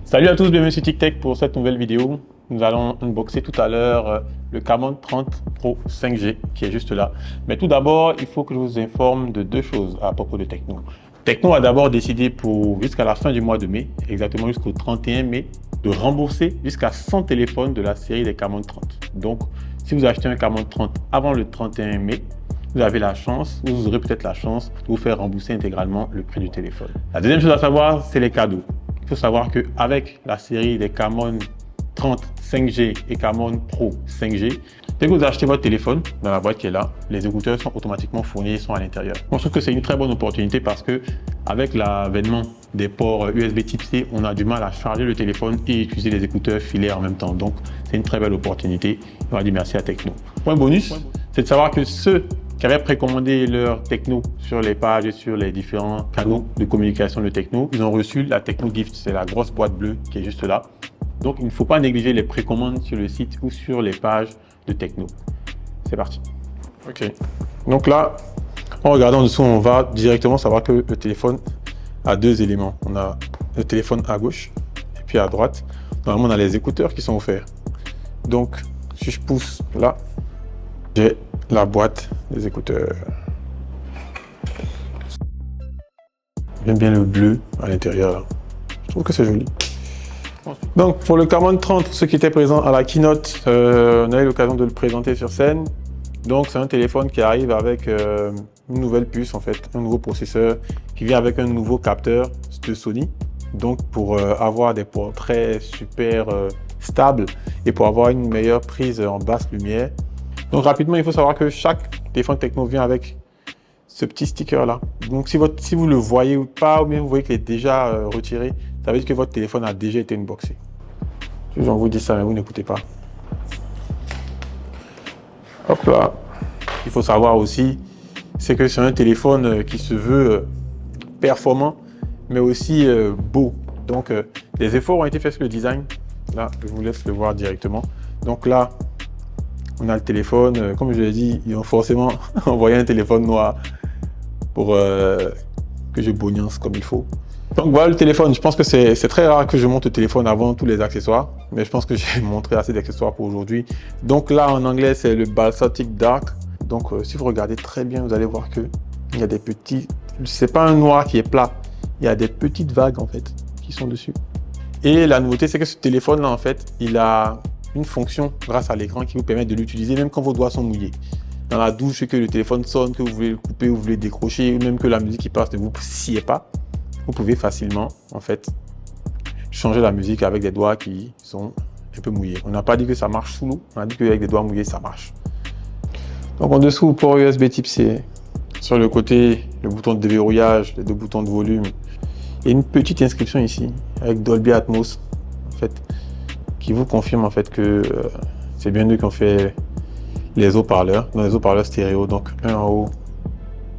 Salut à tous, bienvenue sur TicTech pour cette nouvelle vidéo. Nous allons unboxer tout à l'heure le Camon 30 Pro 5G qui est juste là. Mais tout d'abord, il faut que je vous informe de deux choses à propos de Tecno. Tecno a d'abord décidé jusqu'à la fin du mois de mai, exactement jusqu'au 31 mai, de rembourser jusqu'à 100 téléphones de la série des Camon 30. Donc, si vous achetez un Camon 30 avant le 31 mai, vous avez la chance, vous aurez peut-être la chance de vous faire rembourser intégralement le prix du téléphone. La deuxième chose à savoir, c'est les cadeaux. Il faut savoir qu'avec la série des Camon 30 5G et Camon Pro 5G, dès que vous achetez votre téléphone dans la boîte qui est là, les écouteurs sont automatiquement fournis et sont à l'intérieur. Je trouve que c'est une très bonne opportunité parce que avec l'avènement des ports USB Type C, on a du mal à charger le téléphone et utiliser les écouteurs filaires en même temps. Donc, c'est une très belle opportunité. On va dire merci à Tecno. Point bonus, c'est de savoir que ceux qui avaient précommandé leur Tecno sur les pages et sur les différents canaux de communication de Tecno, ils ont reçu la Tecno Gift, c'est la grosse boîte bleue qui est juste là. Donc, il ne faut pas négliger les précommandes sur le site ou sur les pages de Tecno. C'est parti. Ok. Donc là, en regardant en dessous, on va directement savoir que le téléphone a deux éléments. On a le téléphone à gauche et puis à droite. Normalement, on a les écouteurs qui sont offerts. Donc, si je pousse là, j'ai la boîte des écouteurs. J'aime bien le bleu à l'intérieur. Je trouve que c'est joli. Donc pour le Camon 30, pour ceux qui étaient présents à la keynote, on a eu l'occasion de le présenter sur scène. Donc c'est un téléphone qui arrive avec une nouvelle puce en fait, un nouveau processeur qui vient avec un nouveau capteur de Sony. Donc pour avoir des portraits super stables et pour avoir une meilleure prise en basse lumière. Donc rapidement, il faut savoir que chaque téléphone Tecno vient avec ce petit sticker là. Donc si vous le voyez ou pas, ou bien vous voyez qu'il est déjà retiré, ça veut dire que votre téléphone a déjà été unboxé. Je vous dis ça, mais vous n'écoutez pas. Hop là. Il faut savoir aussi, c'est que c'est un téléphone qui se veut performant, mais aussi beau. Donc des efforts ont été faits sur le design. Là, je vous laisse le voir directement. Donc là, on a le téléphone, comme je l'ai dit, ils ont forcément envoyé un téléphone noir pour que je bognance comme il faut. Donc voilà le téléphone, je pense que c'est très rare que je monte le téléphone avant tous les accessoires, mais je pense que j'ai montré assez d'accessoires pour aujourd'hui. Donc là en anglais c'est le Basaltic Dark, donc si vous regardez très bien vous allez voir que il y a des petits, c'est pas un noir qui est plat, il y a des petites vagues en fait qui sont dessus. Et la nouveauté c'est que ce téléphone là en fait, il a une fonction grâce à l'écran qui vous permet de l'utiliser même quand vos doigts sont mouillés. Dans la douche, que le téléphone sonne, que vous voulez le couper, vous voulez décrocher, ou même que la musique qui passe ne vous sied pas, vous pouvez facilement en fait changer la musique avec des doigts qui sont un peu mouillés. On n'a pas dit que ça marche sous l'eau, on a dit qu'avec des doigts mouillés ça marche. Donc en dessous, port USB Type C, sur le côté, le bouton de déverrouillage, les deux boutons de volume, et une petite inscription ici avec Dolby Atmos en fait, qui vous confirme en fait que c'est bien eux qui ont fait les haut-parleurs, dans les haut-parleurs stéréo, donc un en haut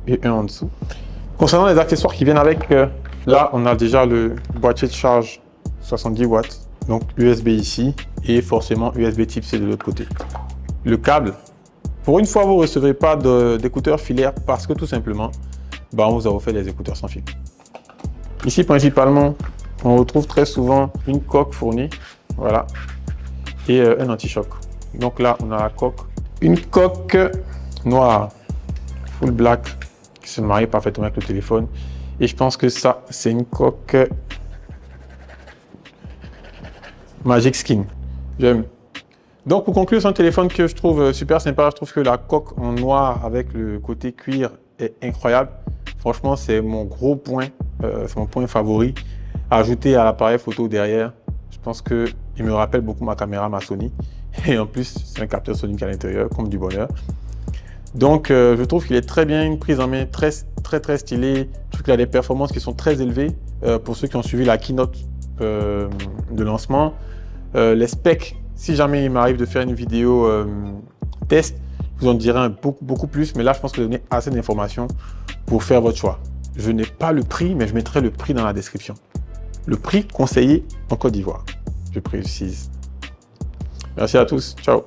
et un en dessous. Concernant les accessoires qui viennent avec, là on a déjà le boîtier de charge 70 watts, donc USB ici et forcément USB Type C de l'autre côté. Le câble, pour une fois vous ne recevrez pas d'écouteurs filaires parce que tout simplement, on vous a offert les écouteurs sans fil. Ici principalement, on retrouve très souvent une coque fournie, voilà, et un anti-choc. Donc là on a la coque. Une coque noire, full black, qui se marie parfaitement avec le téléphone. Et je pense que ça, c'est une coque Magic Skin. J'aime. Donc pour conclure, c'est un téléphone que je trouve super sympa. Je trouve que la coque en noir avec le côté cuir est incroyable. Franchement, c'est mon gros point, c'est mon point favori. Ajouté à l'appareil photo derrière, je pense qu'il me rappelle beaucoup ma caméra, ma Sony. Et en plus, c'est un capteur Sony à l'intérieur, comme du bonheur. Donc, je trouve qu'il est très bien, une prise en main très stylée. Je trouve qu'il a des performances qui sont très élevées. Pour ceux qui ont suivi la keynote de lancement, les specs, si jamais il m'arrive de faire une vidéo test, je vous en dirai beaucoup plus. Mais là, je pense que vous donnez assez d'informations pour faire votre choix. Je n'ai pas le prix, mais je mettrai le prix dans la description. Le prix conseillé en Côte d'Ivoire, je précise. Merci à tous. Ciao.